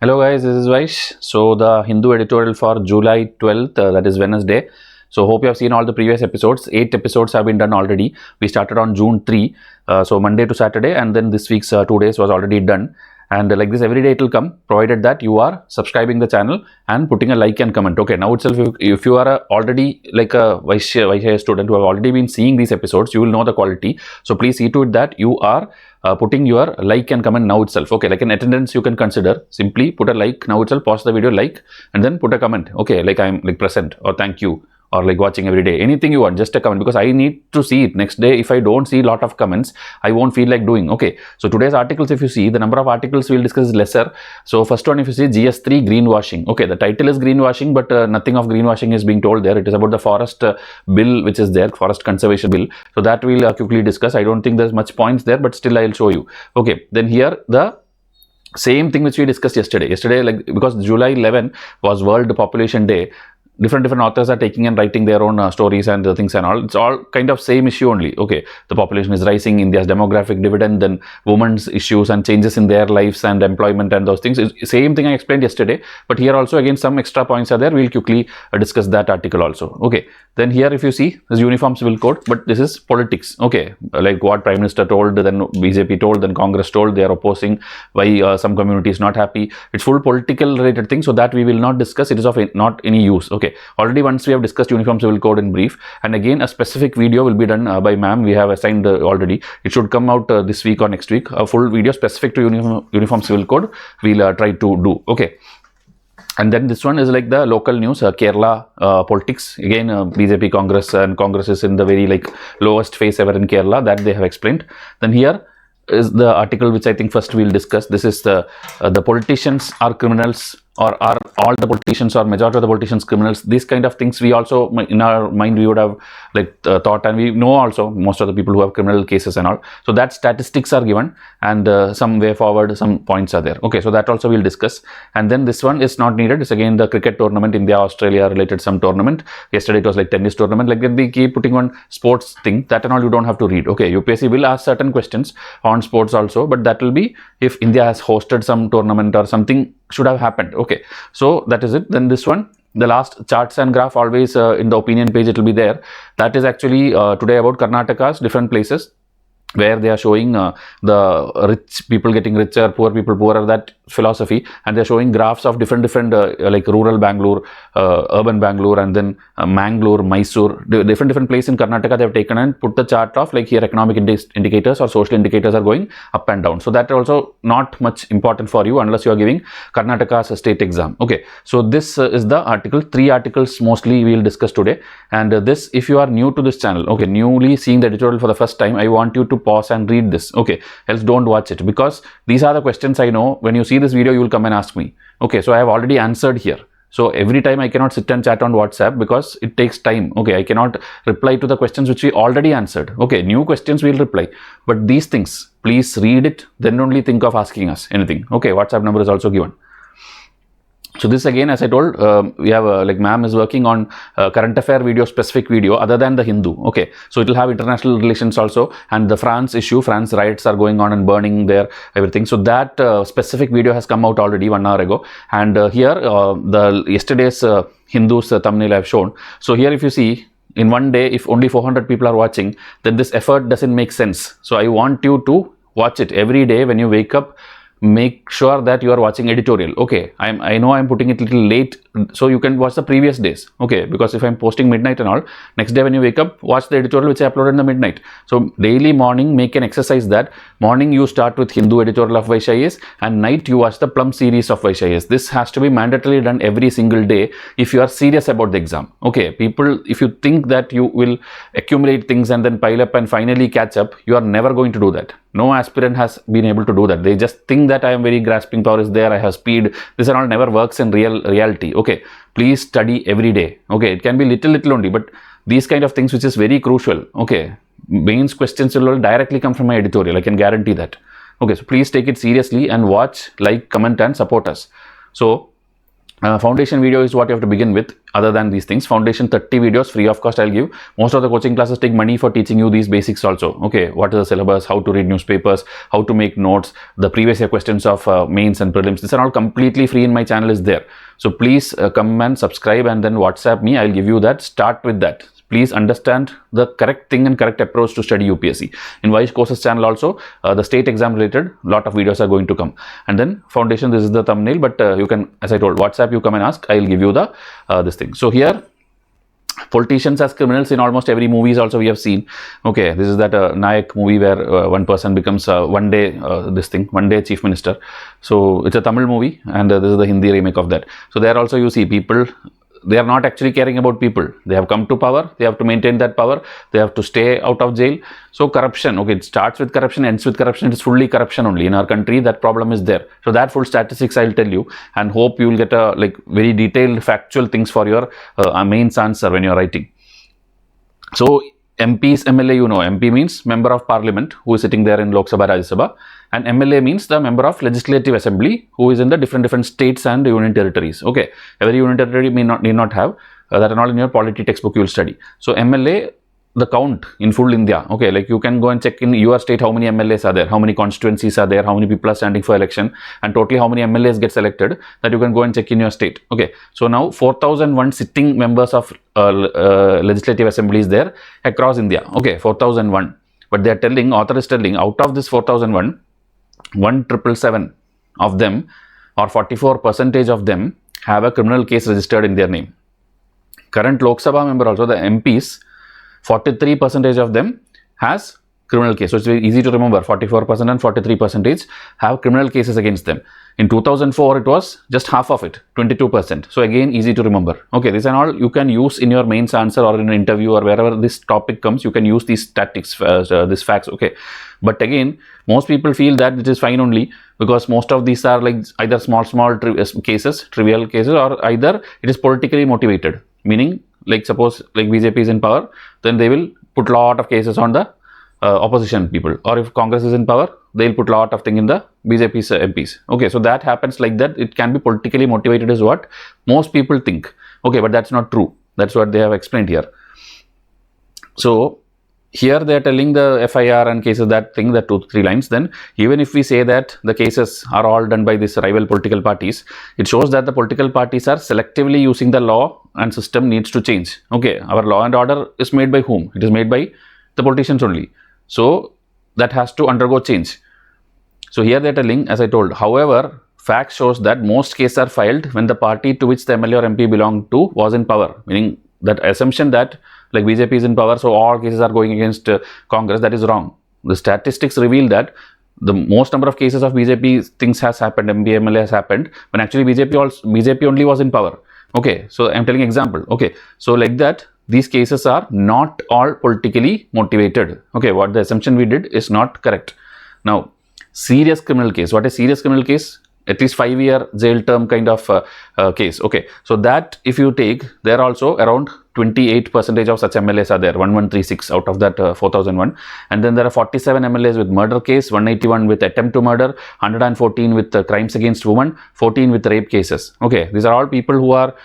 Hello guys, this is Vaish. So the Hindu editorial for July 12th, that is Wednesday. So hope you have seen all the previous episodes. 8 episodes have been done already. We started on June 3, so Monday to Saturday, and then this week's 2 days was already done. And like this, every day it will come, provided that you are subscribing the channel and putting a like and comment. Okay, now itself, if you are already like a Vaishya student who have already been seeing these episodes, you will know the quality. So please see to it that you are putting your like and comment now itself. Okay, like an attendance you can consider. Simply put a like now itself, pause the video, like, and then put a comment. Okay, like I'm like present or thank you, or like watching every day, anything you want, just a comment, because I need to see it next day. If I don't see a lot of comments, I won't feel like doing. Okay, so today's articles, if you see, the number of articles we'll discuss is lesser. So first one, if you see, GS3 greenwashing. Okay, the title is greenwashing, but nothing of greenwashing is being told there. It is about the forest bill which is there, forest conservation bill. So that we'll quickly discuss. I don't think there's much points there, but still I'll show you. Okay, then here the same thing which we discussed yesterday, like, because July 11 was World Population Day, different authors are taking and writing their own stories and things and all. It's all kind of same issue only. Okay, the population is rising, India's demographic dividend, then women's issues and changes in their lives and employment and those things. Same thing I explained yesterday, but here also again some extra points are there. We'll quickly discuss that article also. Okay, then here if you see, this uniform civil code, but this is politics. Okay, like what Prime Minister told, then BJP told, then Congress told, they are opposing, why some community is not happy. It's full political related thing, so that we will not discuss. It is of not any use. Okay, already once we have discussed uniform civil code in brief, and again a specific video will be done by ma'am. We have assigned already. It should come out this week or next week. A full video specific to uniform civil code we'll try to do. Okay. And then this one is like the local news, Kerala politics. Again, BJP Congress is in the very like lowest phase ever in Kerala, that they have explained. Then here is the article which I think first we'll discuss. This is the politicians are criminals, or are all the politicians or majority of the politicians criminals. These kind of things we also, in our mind, we would have like thought, and we know also most of the people who have criminal cases and all. So that statistics are given, and some way forward, some points are there. Okay, so that also we'll discuss. And then this one is not needed. It's again the cricket tournament, India Australia related some tournament. Yesterday it was like tennis tournament. Like they keep putting on sports thing, that and all you don't have to read. Okay, UPSC will ask certain questions on sports also, but that will be if India has hosted some tournament or something should have happened. Okay, so that is it. Then this one, the last charts and graph, always in the opinion page it will be there. That is actually today about Karnataka's different places where they are showing the rich people getting richer, poor people poorer, that philosophy, and they're showing graphs of different like rural Bangalore, urban Bangalore, and then Mangalore, Mysore, different place in Karnataka. They have taken and put the chart of like here economic indicators or social indicators are going up and down. So that also not much important for you unless you are giving Karnataka's state exam. Okay, so this is the article. 3 articles mostly we will discuss today. And this, if you are new to this channel, okay, newly seeing the editorial for the first time, I want you to pause and read this. Okay, else don't watch it, because these are the questions I know when you see this video you will come and ask me. Okay, so I have already answered here. So every time I cannot sit and chat on WhatsApp because it takes time. Okay, I cannot reply to the questions which we already answered. Okay, new questions we'll reply, but these things please read it, then only think of asking us anything. Okay, WhatsApp number is also given. So this again, as I told, we have like ma'am is working on current affair video, specific video other than the Hindu. Okay, so it will have international relations also, and the France issue, France riots are going on and burning there, everything. So that specific video has come out already 1 hour ago. And here the yesterday's Hindus thumbnail I have shown. So here if you see, in one day, if only 400 people are watching, then this effort doesn't make sense. So I want you to watch it every day when you wake up. Make sure that you are watching editorial. Okay, I know I'm putting it a little late, so you can watch the previous days. Okay, because if I'm posting midnight and all, next day when you wake up, watch the editorial which I uploaded in the midnight. So daily morning, make an exercise that morning you start with Hindu editorial of Vaishya IAS, and night you watch the Plum series of Vaishya IAS. This has to be mandatorily done every single day if you are serious about the exam. Okay, people, if you think that you will accumulate things and then pile up and finally catch up, you are never going to do that. No aspirant has been able to do that. They just think that I am very grasping power is there, I have speed. This and all never works in reality. Okay, please study every day. Okay, it can be little only, but these kind of things which is very crucial. Okay, mains questions will directly come from my editorial. I can guarantee that. Okay, so please take it seriously and watch, like, comment and support us. So Foundation video is what you have to begin with. Other than these things, foundation 30 videos free of cost I'll give. Most of the coaching classes take money for teaching you these basics also. Okay, what is the syllabus, how to read newspapers, how to make notes, the previous year questions of mains and prelims. These are all completely free in my channel is there. So please come and subscribe and then WhatsApp me. I'll give you that. Start with that. Please understand the correct thing and correct approach to study UPSC. In Vaish Courses channel also, the state exam related, lot of videos are going to come. And then foundation, this is the thumbnail, but you can, as I told, WhatsApp, you come and ask, I'll give you the this thing. So here, politicians as criminals in almost every movies also we have seen. Okay, this is that Nayak movie where one person becomes one day chief minister. So it's a Tamil movie, and this is the Hindi remake of that. So there also you see people, they are not actually caring about people. They have come to power, they have to maintain that power, they have to stay out of jail. So corruption, okay, it starts with corruption, ends with corruption. It's fully corruption only in our country. That problem is there. So that full statistics I'll tell you, and hope you will get a like very detailed factual things for your mains answer when you're writing. So MPs, MLA, you know, MP means member of parliament who is sitting there in Lok Sabha, Rajya Sabha, and MLA means the member of legislative assembly who is in the different states and union territories. Okay, every union territory need not have that and all in your polity textbook you will study. So MLA, the count in full India. Okay, like you can go and check in your state how many MLAs are there, how many constituencies are there, how many people are standing for election, and totally how many MLAs get selected, that you can go and check in your state. Okay, so now 4001 sitting members of legislative assemblies there across India. Okay, 4001. But they are telling, author is telling, out of this 4001, 1777 of them, or 44% of them, have a criminal case registered in their name. Current Lok Sabha member also, the MPs, 43% of them has criminal case. So it's very easy to remember, 44% and 43% have criminal cases against them. In 2004, it was just half of it, 22%. So again, easy to remember. Okay, these are all you can use in your mains answer or in an interview or wherever this topic comes, you can use these statistics, these facts. Okay, but again, most people feel that it is fine only because most of these are like either small cases, trivial cases, or either it is politically motivated. Meaning, like suppose like BJP is in power, then they will put lot of cases on the opposition people, or if Congress is in power, they'll put lot of thing in the BJP's MPs. Okay, so that happens like that. It can be politically motivated is what most people think. Okay, but that's not true. That's what they have explained here. So here they are telling the FIR and cases, that thing, that 2-3 lines. Then even if we say that the cases are all done by these rival political parties, it shows that the political parties are selectively using the law and system needs to change. Okay, our law and order is made by whom? It is made by the politicians only. So that has to undergo change. So here they are telling, as I told, however, fact shows that most cases are filed when the party to which the MLA or MP belonged to was in power. Meaning that assumption that like BJP is in power, so all cases are going against Congress, that is wrong. The statistics reveal that the most number of cases of BJP things has happened, MP, MLA has happened, when actually BJP only was in power. Okay, so I'm telling example. Okay, so like that, these cases are not all politically motivated. Okay, what the assumption we did is not correct. Now, serious criminal case. What is serious criminal case? At least 5-year jail term kind of case. Okay, so that if you take, there are also around 28% of such MLAs are there, 1136 out of that 4001. And then there are 47 MLAs with murder case, 181 with attempt to murder, 114 with crimes against women, 14 with rape cases. Okay, these are all people who are,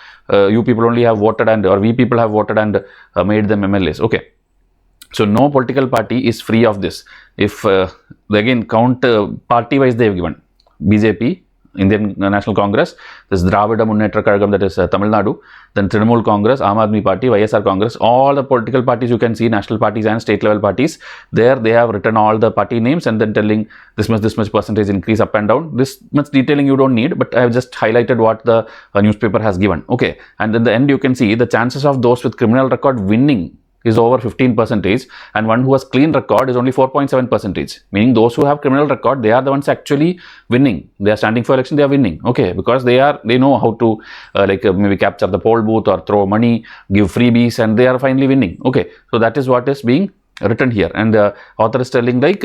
you people only have voted and, or we people have voted and made them MLAs. Okay. So no political party is free of this. If again count party wise they have given, BJP, Indian National Congress, this Dravida Munnetra Kazhagam, that is Tamil Nadu, then Trinamool Congress, Aam Aadmi Party, YSR Congress, all the political parties you can see, national parties and state level parties, there they have written all the party names and then telling this much percentage increase up and down. This much detailing you don't need, but I have just highlighted what the newspaper has given. Okay, and in the end you can see the chances of those with criminal record winning is over 15%, and one who has clean record is only 4.7%. Meaning those who have criminal record, they are the ones actually winning. They are standing for election, they are winning. Okay, because they know how to maybe capture the poll booth or throw money, give freebies, and they are finally winning. Okay, so that is what is being written here, and the author is telling like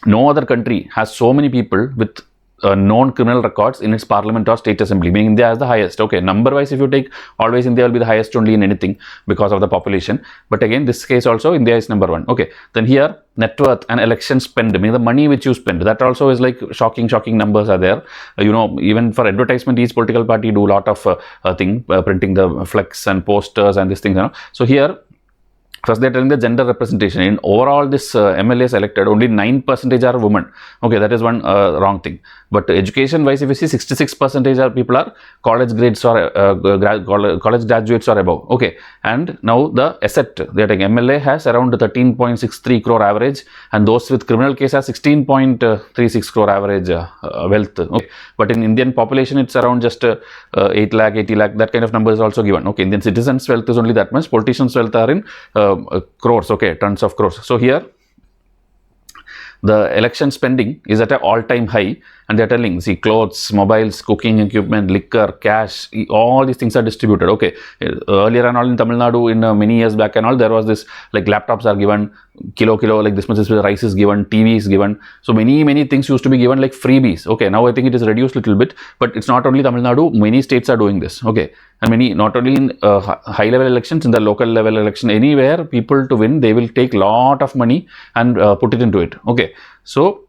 no other country has so many people with known criminal records in its parliament or state assembly, meaning India has the highest. Okay, number wise, if you take, always India will be the highest only in anything because of the population. But again, this case also India is number one. Okay, then here net worth and election spend, meaning the money which you spend, that also is like shocking numbers are there. Even for advertisement, each political party do a lot of printing the flex and posters and these things. So here, first, they're telling the gender representation. In overall this MLAs elected, only 9% are women. Okay, that is one wrong thing. But education-wise, if you see, 66% are people are college grades or college graduates or above. Okay, and now the asset, they're taking MLA has around 13.63 crore average, and those with criminal case has 16.36 crore average wealth. Okay, but in Indian population, it's around just 8 lakh, 80 lakh. That kind of number is also given. Okay, Indian citizens' wealth is only that much. Politicians' wealth are in crores, okay, tons of crores. So here the election spending is at an all-time high, and they're telling, see, clothes, mobiles, cooking equipment, liquor, cash, all these things are distributed. Okay, earlier and all in Tamil Nadu, in many years back and all, there was this, like laptops are given, kilo, like this much rice is given, TV is given. So many things used to be given like freebies. Okay, now I think it is reduced a little bit, but it's not only Tamil Nadu, many states are doing this. Okay, and many, not only in high level elections, in the local level election, anywhere, people to win, they will take lot of money and put it into it. Okay, so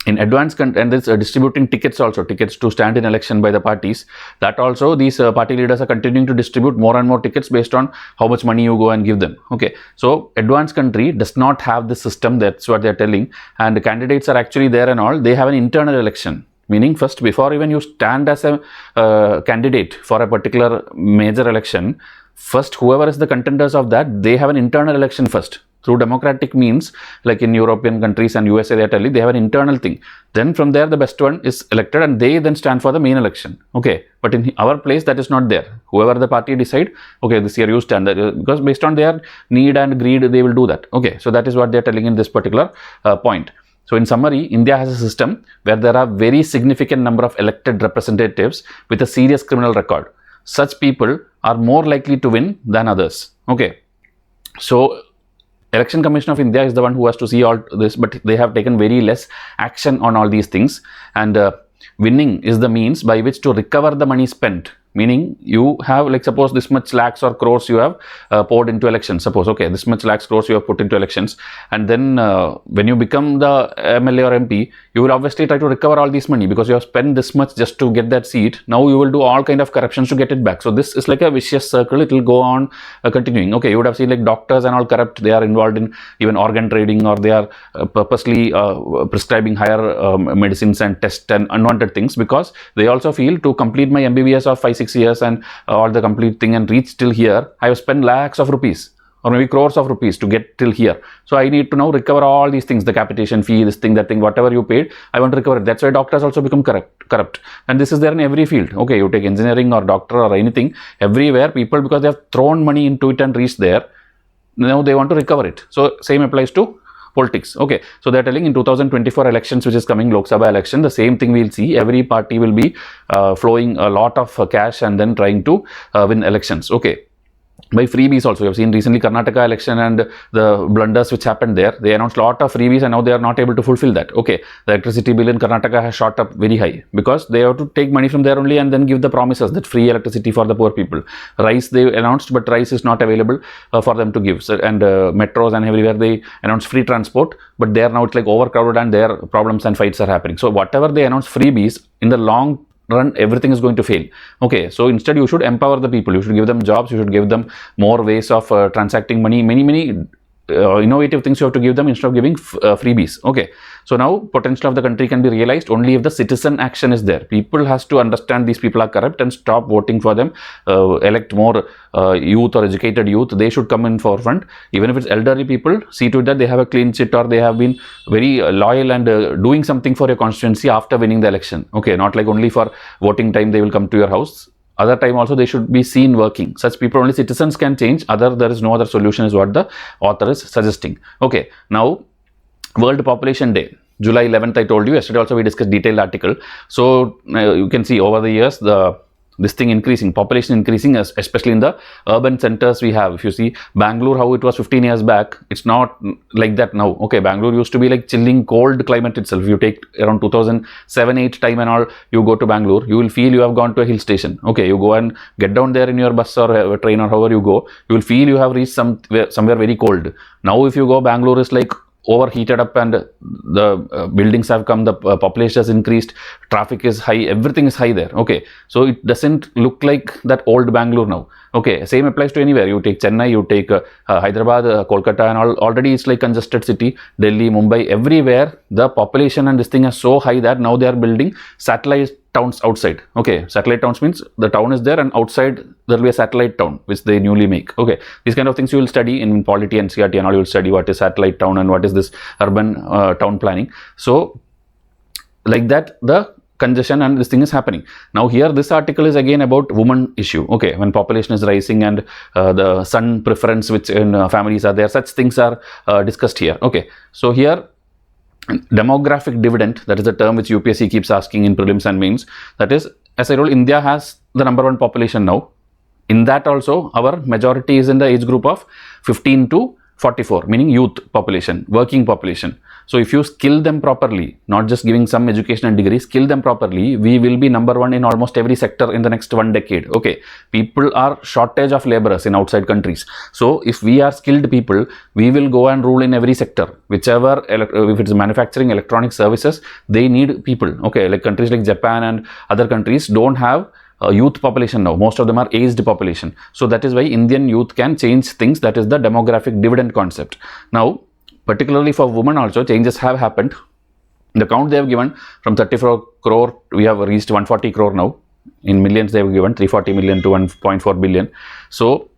in advance, and this distributing tickets also, tickets to stand in election by the parties, that also these party leaders are continuing to distribute more and more tickets based on how much money you go and give them. Okay, so advanced country does not have this system, that's what they're telling, and the candidates are actually there and all, they have an internal election. Meaning, first, before even you stand as a candidate for a particular major election, first, whoever is the contenders of that, they have an internal election first. Through democratic means, like in European countries and USA, they are telling they have an internal thing. Then from there, the best one is elected, and they then stand for the main election. Okay, but in our place, that is not there. Whoever the party decide, okay, this year you stand there, because based on their need and greed, they will do that. Okay, so that is what they are telling in this particular point. So in summary, India has a system where there are very significant number of elected representatives with a serious criminal record. Such people are more likely to win than others. Okay, so Election Commission of India is the one who has to see all this, but they have taken very less action on all these things, and winning is the means by which to recover the money spent. Meaning, you have, like, suppose this much lakhs or crores you have poured into elections. Suppose, okay, this much lakhs crores you have put into elections, and then when you become the MLA or MP, you will obviously try to recover all this money because you have spent this much just to get that seat. Now you will do all kind of corruptions to get it back. So this is like a vicious circle. It will go on continuing. Okay, you would have seen like doctors and all corrupt. They are involved in even organ trading, or they are purposely prescribing higher medicines and tests and unwanted things, because they also feel to complete my MBBS of 5-6 years and all the complete thing and reach till here, I have spent lakhs of rupees or maybe crores of rupees to get till here. So I need to now recover all these things, the capitation fee, this thing, that thing, whatever you paid, I want to recover it. That's why doctors also become corrupt. And this is there in every field. Okay, you take engineering or doctor or anything, everywhere people, because they have thrown money into it and reached there, now they want to recover it. So same applies to politics. Okay, so they're telling in 2024 elections, which is coming, Lok Sabha election, the same thing we'll see. Every party will be flowing a lot of cash and then trying to win elections. Okay, by freebies also. You have seen recently Karnataka election and the blunders which happened there. They announced a lot of freebies and now they are not able to fulfill that. Okay, the electricity bill in Karnataka has shot up very high because they have to take money from there only and then give the promises that free electricity for the poor people. Rice they announced, but rice is not available for them to give. So, and metros and everywhere they announced free transport, but there now it's like overcrowded and their problems and fights are happening. So whatever they announce freebies, in the long run everything is going to fail. Okay, so instead you should empower the people, you should give them jobs, you should give them more ways of transacting money, many innovative things you have to give them instead of giving freebies. Okay, so now potential of the country can be realized only if the citizen action is there. People has to understand these people are corrupt and stop voting for them, elect more youth or educated youth. They should come in forefront. Even if it's elderly people, see to it that they have a clean chit or they have been very loyal and doing something for your constituency after winning the election. Okay, not like only for voting time they will come to your house. Other time also they should be seen working. Such people, only citizens can change. There is no other solution, is what the author is suggesting. Okay, now World Population Day, July 11th, I told you. Yesterday also we discussed detailed article. So you can see over the years the this thing increasing, population increasing, especially in the urban centers we have. If you see Bangalore, how it was 15 years back, it's not like that now. Okay, Bangalore used to be like chilling cold climate itself. If you take around 2007-8 time and all, you go to Bangalore, you will feel you have gone to a hill station. Okay, you go and get down there in your bus or train or however you go, you will feel you have reached somewhere very cold. Now if you go, Bangalore is like overheated up, and the buildings have come, the population has increased, traffic is high, everything is high there. Okay, so it doesn't look like that old Bangalore now. Okay, same applies to anywhere. You take Chennai, you take Hyderabad, Kolkata and all, already it's like congested city. Delhi, Mumbai, everywhere the population and this thing is so high that now they are building satellite towns outside. Okay, satellite towns means the town is there and outside there will be a satellite town which they newly make. Okay, these kind of things you will study in polity and CRT and all. You will study what is satellite town and what is this urban town planning. So like that the congestion and this thing is happening. Now here this article is again about woman issue. Okay, when population is rising and the son preference which in families are there, such things are discussed here. Okay, so here demographic dividend, that is the term which UPSC keeps asking in prelims and mains. That is, as I told, India has the #1 population now. In that also our majority is in the age group of 15 to 44, meaning youth population, working population. So if you skill them properly, not just giving some education and degree, skill them properly, we will be #1 in almost every sector in the next 1 decade. Okay, people are shortage of laborers in outside countries. So if we are skilled people, we will go and rule in every sector. Whichever, if it's manufacturing, electronic services, they need people. Okay, like countries like Japan and other countries don't have youth population now. Most of them are aged population. So that is why Indian youth can change things. That is the demographic dividend concept. Now, particularly for women also, changes have happened. The count they have given from 34 crore, we have reached 140 crore now. In millions they have given 340 million to 1.4 billion. So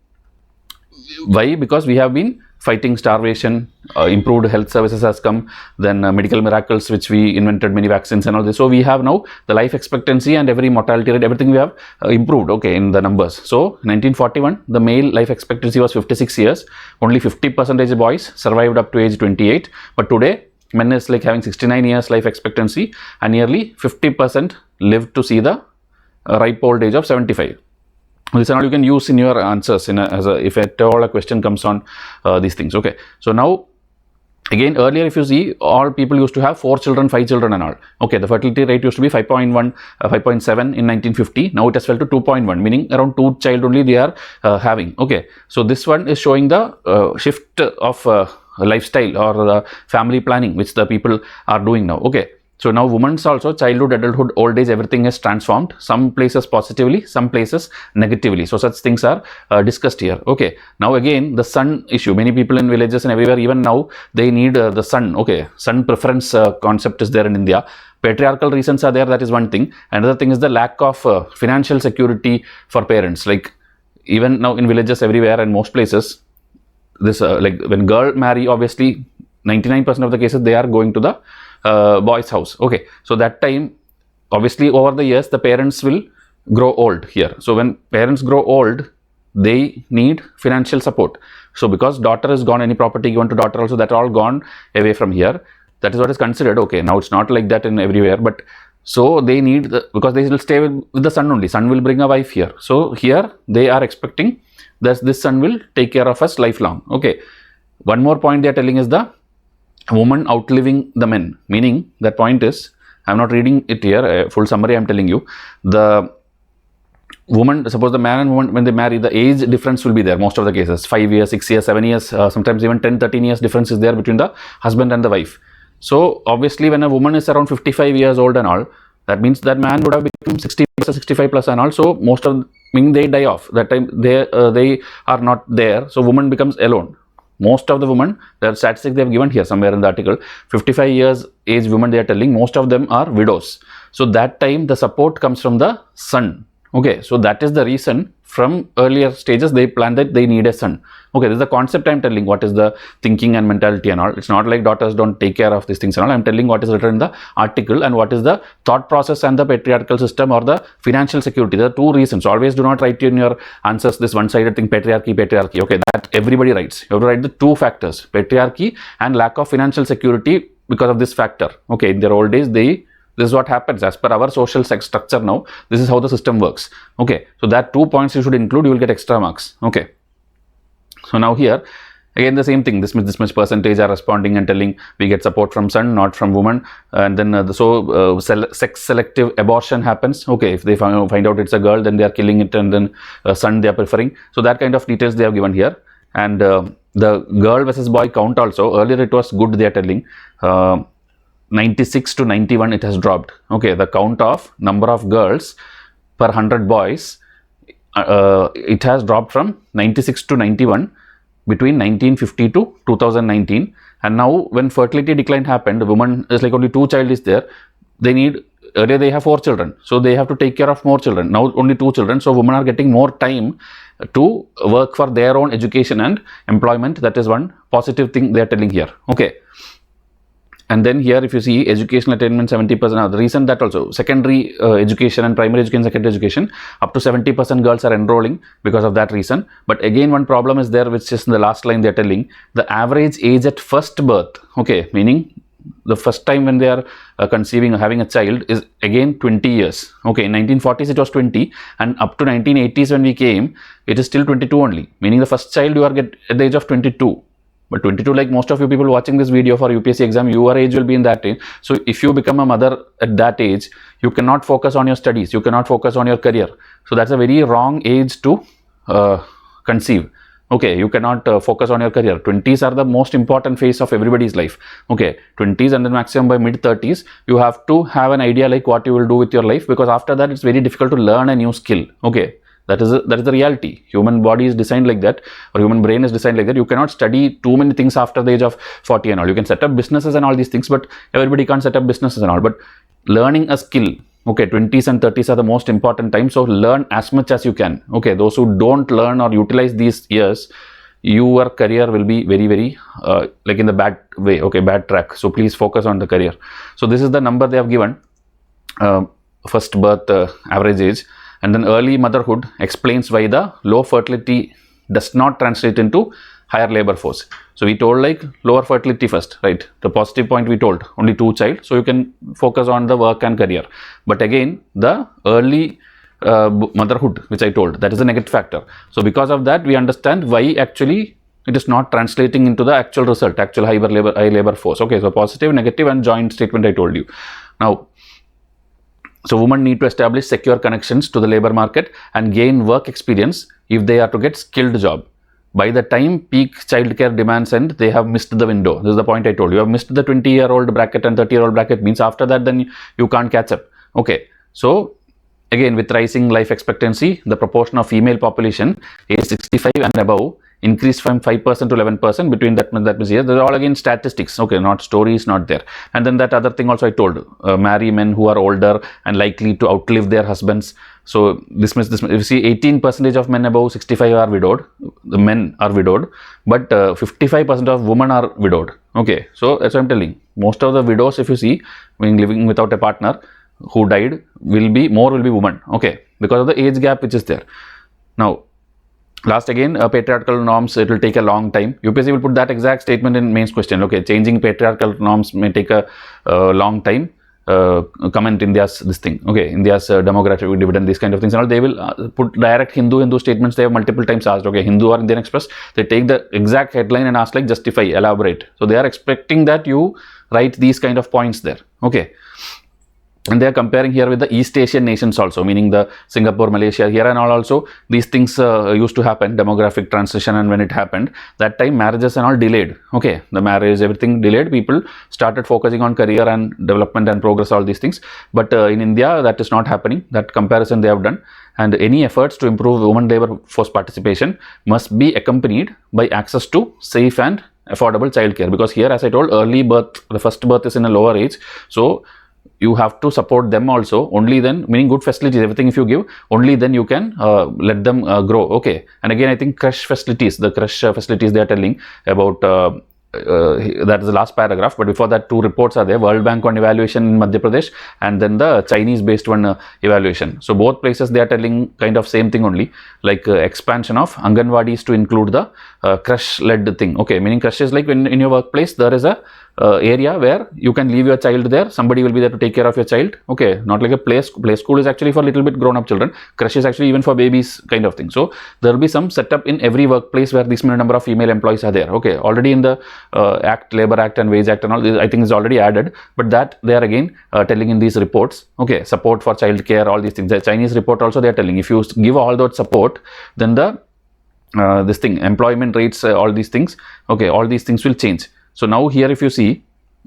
why? Because we have been fighting starvation, improved health services has come, then medical miracles which we invented, many vaccines and all this. So we have now the life expectancy and every mortality rate, everything we have improved, okay, in the numbers. So 1941, the male life expectancy was 56 years, only 50% boys survived up to age 28. But today, men is like having 69 years life expectancy and nearly 50% live to see the ripe old age of 75. This and all you can use in your answers if at all a question comes on these things. Okay, so now again, earlier if you see, all people used to have 4 children, 5 children and all. Okay, the fertility rate used to be 5.1, 5.7 in 1950. Now it has fell to 2.1, meaning around 2 child only they are having. Okay, so this one is showing the shift of lifestyle or the family planning which the people are doing now. Okay, so now women's also, childhood, adulthood, old age, everything is transformed. Some places positively, some places negatively. So such things are discussed here. Okay, now again the son issue. Many people in villages and everywhere, even now, they need the son. Okay, son preference concept is there in India. Patriarchal reasons are there, that is one thing. Another thing is the lack of financial security for parents. Like even now in villages everywhere and most places, this like when girl marry, obviously 99% of the cases they are going to the boy's house. Okay, so that time obviously over the years the parents will grow old here. So when parents grow old, they need financial support. So because daughter is gone, any property given to daughter also, that all gone away from here. That is what is considered. Okay, now it's not like that in everywhere, but so they need because they will stay with the son only. Son will bring a wife here. So here they are expecting that this son will take care of us lifelong. Okay, one more point they are telling is the woman outliving the men, meaning that point is, I am not reading it here, full summary I am telling you. The woman, suppose the man and woman when they marry, the age difference will be there most of the cases, 5 years, 6 years, 7 years, sometimes even 10, 13 years difference is there between the husband and the wife. So obviously when a woman is around 55 years old and all, that means that man would have become 60 plus or 65 plus and all. So most of, meaning they die off, that time they are not there, so woman becomes alone. Most of the women, the statistics they have given here somewhere in the article, 55 years age women they are telling, most of them are widows. So that time the support comes from the son. Okay, so that is the reason from earlier stages they plan that they need a son. Okay, this is the concept I am telling, what is the thinking and mentality and all. It's not like daughters don't take care of these things and all. I am telling what is written in the article and what is the thought process and the patriarchal system or the financial security. There are 2 reasons. Always do not write in your answers this one-sided thing, patriarchy. Okay, that everybody writes. You have to write the 2 factors, patriarchy and lack of financial security because of this factor. Okay, in their old age they This is what happens as per our social sex structure now. This is how the system works. Okay, so that 2 points you should include, you will get extra marks. Okay, so now here again the same thing, this much percentage are responding and telling we get support from son, not from woman. And then sex selective abortion happens. Okay, if they find out it's a girl, then they are killing it, and then son they are preferring. So that kind of details they have given here. And the girl versus boy count also, earlier it was good, they are telling 96 to 91 it has dropped. Okay, the count of number of girls per 100 boys, it has dropped from 96 to 91 between 1950 to 2019. And now when fertility decline happened, the woman is like only 2 child is there. They need, earlier they have 4 children, so they have to take care of more children. Now only 2 children, so women are getting more time to work for their own education and employment. That is one positive thing they are telling here. Okay, and then here if you see educational attainment 70%. Now the reason that also secondary education and primary education, secondary education, up to 70% girls are enrolling because of that reason. But again one problem is there, which is in the last line they are telling, the average age at first birth, okay, meaning the first time when they are conceiving or having a child is again 20 years. Okay, in 1940s it was 20, and up to 1980s when we came, it is still 22 only, meaning the first child you are get at the age of 22. But 22, like most of you people watching this video for UPSC exam, your age will be in that age. So if you become a mother at that age, you cannot focus on your studies, you cannot focus on your career. So that's a very wrong age to conceive. Okay, you cannot focus on your career. 20s are the most important phase of everybody's life. Okay, 20s, and then maximum by mid 30s, you have to have an idea like what you will do with your life, because after that it's very difficult to learn a new skill. Okay, that is the reality. Human body is designed like that, or human brain is designed like that. You cannot study too many things after the age of 40 and all. You can set up businesses and all these things, but everybody can't set up businesses and all. But learning a skill, okay, 20s and 30s are the most important time. So learn as much as you can. Okay, those who don't learn or utilize these years, your career will be very like in the bad way. Okay, bad track. So please focus on the career. So this is the number they have given, first birth average age. And then early motherhood explains why the low fertility does not translate into higher labor force. So we told like lower fertility first, right? The positive point we told, only 2 child, so you can focus on the work and career. But again, the early motherhood, which I told, that is a negative factor. So because of that, we understand why actually it is not translating into the actual result, actual high labor force. Okay, so positive, negative, and joint statement I told you. Now, so women need to establish secure connections to the labor market and gain work experience if they are to get skilled job. By the time peak childcare demands end, they have missed the window. This is the point I told you. You have missed the 20-year-old bracket, and 30-year-old bracket means after that then you can't catch up. Okay, so again with rising life expectancy, the proportion of female population age 65 and above increased from 5% to 11% between that means here. They're all again statistics. Okay, not stories, not there. And then that other thing also I told, marry men who are older and likely to outlive their husbands. So this means if you see 18% of men above 65 are widowed, the men are widowed, but 55% of women are widowed. Okay, so that's what I'm telling. Most of the widows, if you see, when living without a partner who died, will be women. Okay, because of the age gap which is there. Now, last again, patriarchal norms, it will take a long time. UPSC will put that exact statement in mains question. Okay, changing patriarchal norms may take a long time. Comment India's this thing. Okay, India's demographic dividend, these kind of things and all. They will put direct Hindu statements. They have multiple times asked. Okay, Hindu or Indian Express, they take the exact headline and ask like justify, elaborate. So they are expecting that you write these kind of points there. Okay. And they are comparing here with the East Asian nations also, meaning the Singapore, Malaysia, here and all also, these things used to happen, demographic transition, and when it happened, that time marriages and all delayed. Okay, the marriage, everything delayed, people started focusing on career and development and progress, all these things. But in India, that is not happening. That comparison they have done. And any efforts to improve women labor force participation must be accompanied by access to safe and affordable childcare. Because here, as I told, early birth, the first birth is in a lower age. So you have to support them also. Only then, meaning good facilities, everything if you give, only then you can let them grow. Okay, and again I think crush facilities, the crush facilities they are telling about, that is the last paragraph, but before that 2 reports are there, World Bank on evaluation in Madhya Pradesh and then the Chinese based one evaluation. So both places they are telling kind of same thing only, like expansion of Anganwadis to include the crush led thing. Okay, meaning crush is like when in your workplace there is a area where you can leave your child there. Somebody will be there to take care of your child. Okay, not like a play school is actually for little bit grown up children. Creche is actually even for babies kind of thing. So there will be some setup in every workplace where this many number of female employees are there. Okay, already in the Act, Labor Act and Wage Act and all, I think is already added. But that they are again telling in these reports. Okay, support for child care, all these things. The Chinese report also they are telling if you give all that support, then the this thing employment rates, all these things. Okay, all these things will change. So now here if you see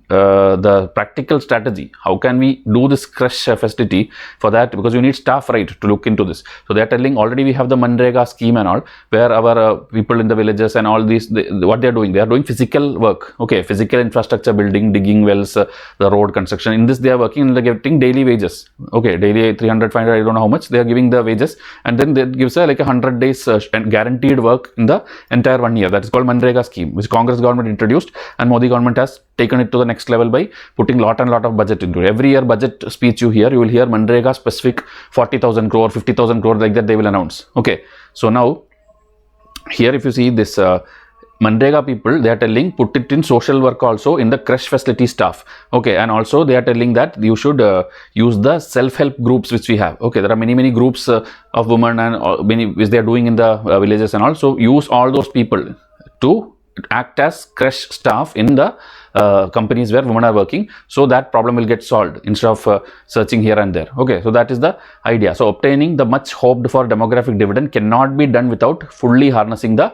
the practical strategy, how can we do this creche facility? For that, because you need staff, right, to look into this. So they are telling already we have the Manrega scheme and all, where our people in the villages and all these, what they are doing, they are doing physical work. Okay, physical infrastructure building, digging wells, the road construction. In this they are working and they are getting daily wages. Okay, daily 300, 500, I don't know how much they are giving the wages, and then that gives like 100 days guaranteed work in the entire 1 year. That is called Manrega scheme, which Congress government introduced, and Modi government has taken it to the next level by putting lot of budget into it. Every year budget speech you will hear Manrega specific 40,000 crore, 50,000 crore, like that they will announce. Okay, so now here if you see this Manrega people, they are telling put it in social work also in the creche facility staff. Okay, and also they are telling that you should use the self-help groups which we have. Okay, there are many groups of women and many which they are doing in the villages and all. So use all those people to act as creche staff in the companies where women are working, so that problem will get solved instead of searching here and there. Okay, so that is the idea. So obtaining the much hoped for demographic dividend cannot be done without fully harnessing the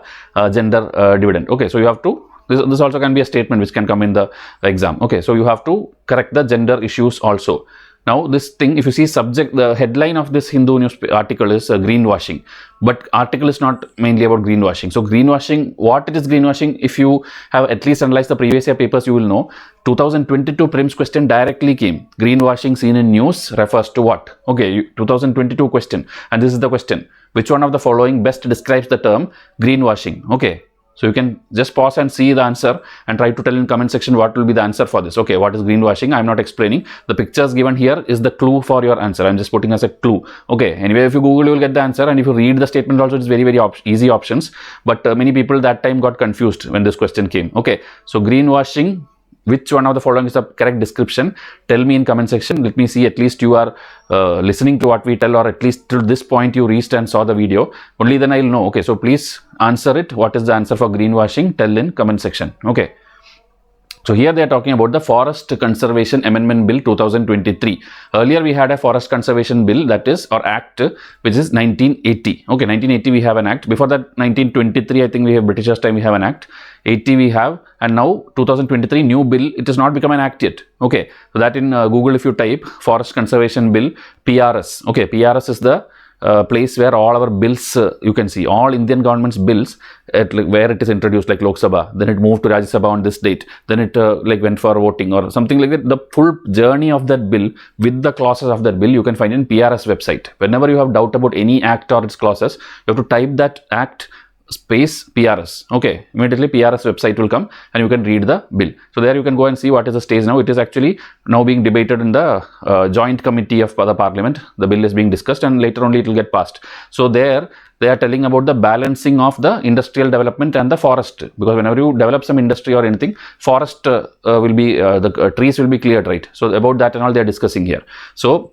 gender dividend. Okay, so you have to, this also can be a statement which can come in the exam. Okay, so you have to correct the gender issues also. Now this thing, if you see subject, the headline of this Hindu news article is greenwashing, but article is not mainly about greenwashing. So greenwashing, what it is greenwashing, if you have at least analyzed the previous year papers, you will know 2022 prelims question directly came. Greenwashing seen in news refers to what? Okay, 2022 question, and this is the question. Which one of the following best describes the term greenwashing? Okay. So you can just pause and see the answer and try to tell in comment section what will be the answer for this. Okay, what is greenwashing? I am not explaining. The pictures given here is the clue for your answer. I am just putting as a clue. Okay, anyway, if you Google, you will get the answer, and if you read the statement also, it is very easy options. But many people that time got confused when this question came. Okay, so greenwashing, which one of the following is the correct description? Tell me in comment section. Let me see at least you are listening to what we tell, or at least to this point you reached and saw the video. Only then I will know. Okay, so please answer it. What is the answer for greenwashing? Tell in comment section. Okay. So here they are talking about the Forest Conservation Amendment Bill 2023. Earlier we had a Forest Conservation Bill, that is, or Act, which is 1980. Okay, 1980 we have an Act. Before that 1923, I think we have Britishers time we have an Act. 80 we have, and now 2023 new bill, it has not become an act yet. Okay, so that in Google if you type Forest Conservation Bill PRS. Okay, PRS is the place where all our bills, you can see all Indian government's bills, where it is introduced, like Lok Sabha, then it moved to Rajya Sabha on this date, then it like went for voting or something like that. The full journey of that bill with the clauses of that bill you can find in PRS website. Whenever you have doubt about any act or its clauses, you have to type that act space PRS. Okay, immediately PRS website will come and you can read the bill. So there you can go and see what is the stage now. It is actually now being debated in the joint committee of the parliament. The bill is being discussed and later only it will get passed. So there they are telling about the balancing of the industrial development and the forest, because whenever you develop some industry or anything, forest will be the trees will be cleared, right? So about that and all they are discussing here. So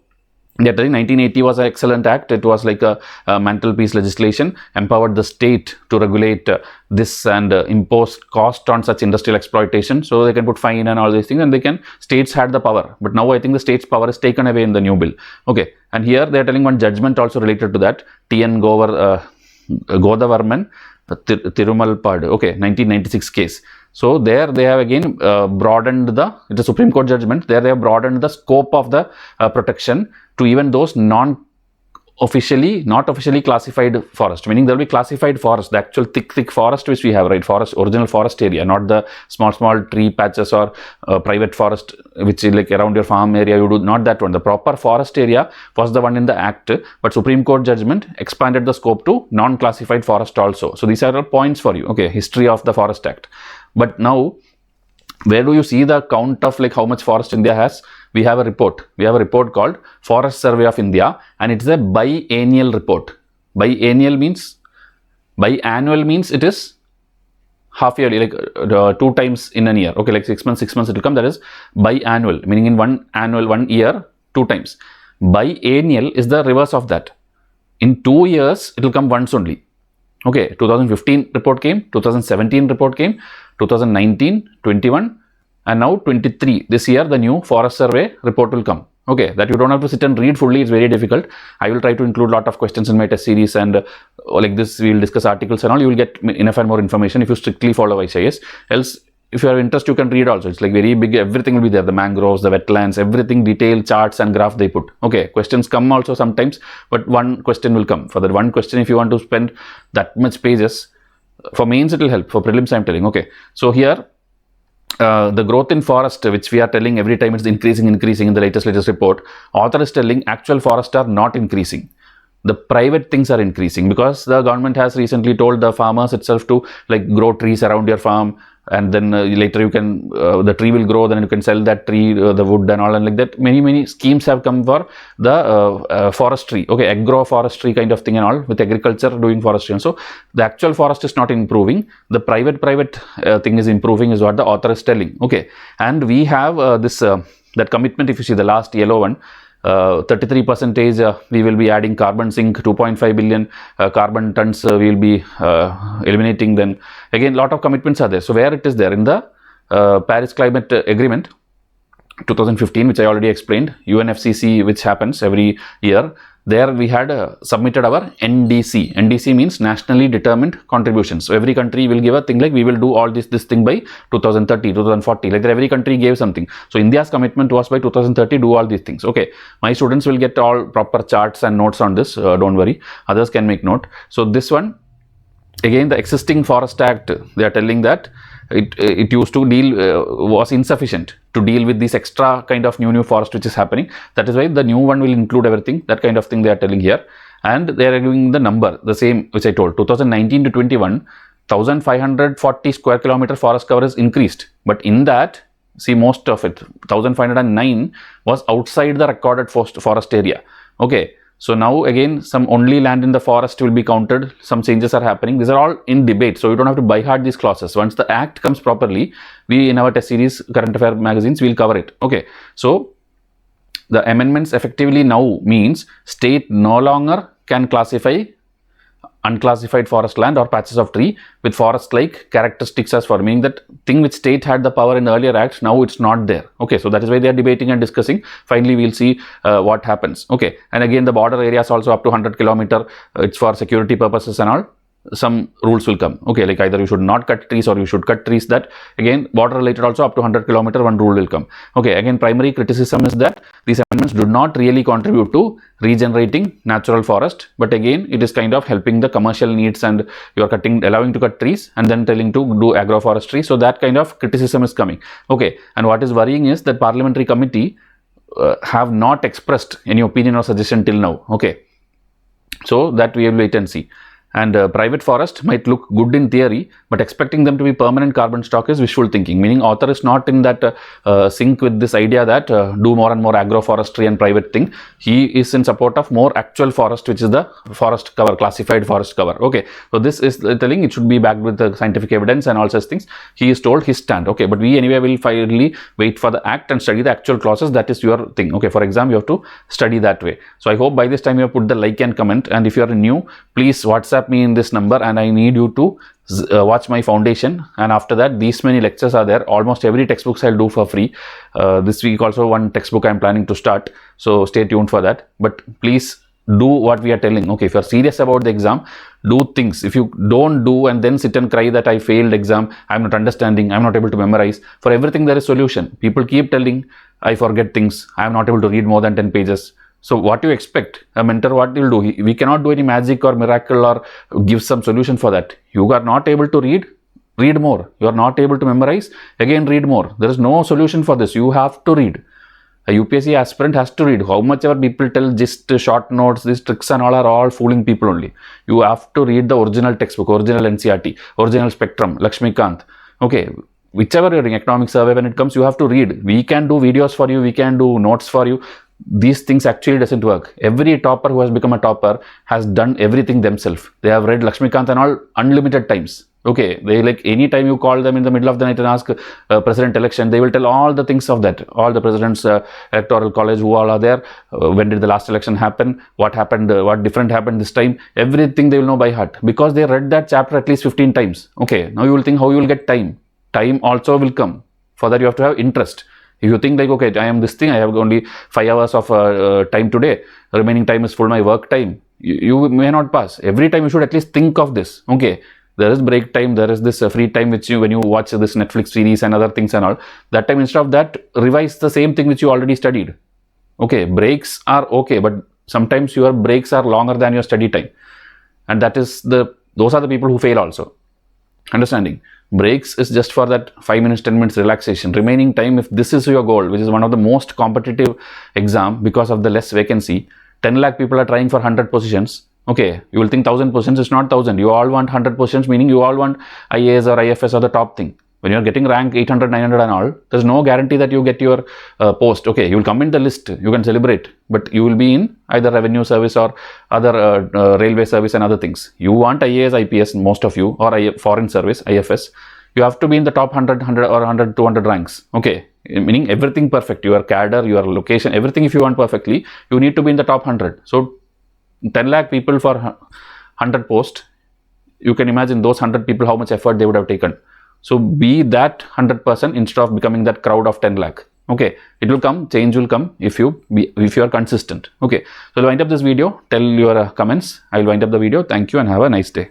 they are telling 1980 was an excellent act. It was like a mantelpiece legislation, empowered the state to regulate this and impose cost on such industrial exploitation. So they can put fine and all these things, and they can, states had the power. But now I think the state's power is taken away in the new bill. Okay, and here they are telling one judgment also related to that. T.N. Godavarman Thirumalpadu, okay, 1996 case. So there they have again broadened the, it is a Supreme Court judgment, there they have broadened the scope of the protection to even those not officially classified forest, meaning there will be classified forest, the actual thick forest which we have, right, forest, original forest area, not the small tree patches or private forest which is like around your farm area, you do not that one. The proper forest area was the one in the act, but Supreme Court judgment expanded the scope to non-classified forest also. So these are all points for you. Okay, history of the Forest Act. But now where do you see the count of like how much forest India has? We have a report. We have a report called Forest Survey of India, and it's a biennial report. Biennial means it is half yearly, like 2 times in a year. Okay, like 6 months it will come. That is biannual, meaning in 1 year 2 times. Biennial is the reverse of that. In 2 years it will come once only. Okay, 2015 report came, 2017 report came, 2019, 21, and now 23. This year the new forest survey report will come. Okay, that you don't have to sit and read fully. It's very difficult. I will try to include a lot of questions in my test series, and like this we will discuss articles and all. You will get enough and more information if you strictly follow ICIS. Else, if you have interest, you can read also. It's like very big. Everything will be there. The mangroves, the wetlands, everything, detailed charts and graph they put. Okay, questions come also sometimes, but one question will come. For that one question, if you want to spend that much pages, for mains it will help. For prelims, I am telling. Okay, so here the growth in forest, which we are telling every time it's increasing in the latest report, author is telling actual forests are not increasing. The private things are increasing because the government has recently told the farmers itself to like grow trees around your farm, and then later you can the tree will grow, then you can sell that tree, the wood and all, and like that many schemes have come for the forestry. Okay, agroforestry kind of thing and all, with agriculture doing forestry. And so the actual forest is not improving, the private thing is improving, is what the author is telling. Okay, and we have this that commitment. If you see the last yellow one, 33% we will be adding carbon sink, 2.5 billion carbon tons we will be eliminating. Then again, lot of commitments are there. So where it is there in the Paris Climate Agreement 2015, which I already explained, UNFCCC, which happens every year, there we had submitted our NDC. NDC means nationally determined contributions. So every country will give a thing like we will do all this thing by 2030, 2040. Like that, every country gave something. So India's commitment was by 2030 do all these things. Okay, my students will get all proper charts and notes on this. Don't worry, others can make note. So this one, again, the existing Forest Act, they are telling that it used to deal was insufficient to deal with this extra kind of new forest which is happening. That is why the new one will include everything. That kind of thing they are telling here, and they are giving the number the same which I told. 2019 to 21, 1540 square kilometer forest cover is increased, but in that, see, most of it, 1509 was outside the recorded forest area. Okay, so now again some only land in the forest will be counted. Some changes are happening. These are all in debate, so you don't have to by heart these clauses. Once the act comes properly, we in our test series current affair magazines will cover it. Okay, so the amendments effectively now means state no longer can classify unclassified forest land or patches of tree with forest like characteristics as for, meaning that thing which state had the power in earlier acts, now it's not there. Okay, so that is why they are debating and discussing. Finally we'll see what happens. Okay, and again the border areas also up to 100 kilometer, it's for security purposes and all. Some rules will come. Okay, like either you should not cut trees or you should cut trees. That again, border related also up to 100 kilometer, one rule will come. Okay, again, primary criticism is that these amendments do not really contribute to regenerating natural forest, but again it is kind of helping the commercial needs, and you are allowing to cut trees and then telling to do agroforestry. So that kind of criticism is coming. Okay, and what is worrying is that parliamentary committee have not expressed any opinion or suggestion till now. Okay, so that we will wait and see. And private forest might look good in theory, but expecting them to be permanent carbon stock is wishful thinking, meaning author is not in that sync with this idea that do more and more agroforestry and private thing. He is in support of more actual forest, which is the forest cover, classified forest cover. Okay, so this is telling it should be backed with the scientific evidence and all such things. He is told his stand. Okay, but we anyway will finally wait for the act and study the actual clauses. That is your thing. Okay, for exam you have to study that way. So I hope by this time you have put the like and comment, and if you are new, please WhatsApp me in this number, and I need you to watch my foundation. And after that, these many lectures are there. Almost every textbooks I'll do for free. This week also one textbook I'm planning to start, so stay tuned for that. But please do what we are telling. Okay, if you're serious about the exam, do things. If you don't do and then sit and cry that I failed exam, I'm not understanding, I'm not able to memorize, for everything there is solution. People keep telling I forget things, I'm not able to read more than 10 pages. So what do you expect? A mentor, what will do? We cannot do any magic or miracle or give some solution for that. You are not able to read, read more. You are not able to memorize, again read more. There is no solution for this. You have to read. A UPSC aspirant has to read. How much ever people tell just short notes, these tricks and all are all fooling people only. You have to read the original textbook, original NCERT, original Spectrum, Lakshmikant. Okay, whichever you're doing, economic survey, when it comes, you have to read. We can do videos for you, we can do notes for you. These things actually doesn't work. Every topper who has become a topper has done everything themselves. They have read Lakshmikant and all unlimited times. Okay, they like anytime you call them in the middle of the night and ask president election, they will tell all the things of that, all the president's electoral college, who all are there, when did the last election happen, what happened, what different happened this time, everything they will know by heart because they read that chapter at least 15 times. Okay, now you will think how you will get time. Time also will come. For that you have to have interest. If you think like, okay, I am this thing, I have only 5 hours of time today, the remaining time is full my work time, you may not pass. Every time you should at least think of this. Okay, there is break time, there is this free time which you, when you watch this Netflix series and other things and all, that time instead of that, revise the same thing which you already studied. Okay, breaks are okay, but sometimes your breaks are longer than your study time, and those are the people who fail also. Understanding? Breaks is just for that 5 minutes, 10 minutes relaxation. Remaining time, if this is your goal, which is one of the most competitive exam because of the less vacancy, 10 lakh people are trying for 100 positions. Okay, you will think 1000 positions, it's not 1000. You all want 100 positions, meaning you all want IAS or IFS or the top thing. When you are getting rank 800, 900 and all, there's no guarantee that you get your post. Okay, you will come in the list, you can celebrate, but you will be in either revenue service or other railway service and other things. You want IAS, IPS, most of you, or foreign service, IFS, you have to be in the top 100 or 100, 200 ranks. Okay, meaning everything perfect, your cadre, your location, everything if you want perfectly, you need to be in the top 100. So 10 lakh people for 100 posts, you can imagine those 100 people how much effort they would have taken. So be that 100% instead of becoming that crowd of 10 lakh. Okay, it will come, change will come if you are consistent. Okay, so I'll wind up this video, tell your comments, I will wind up the video. Thank you and have a nice day.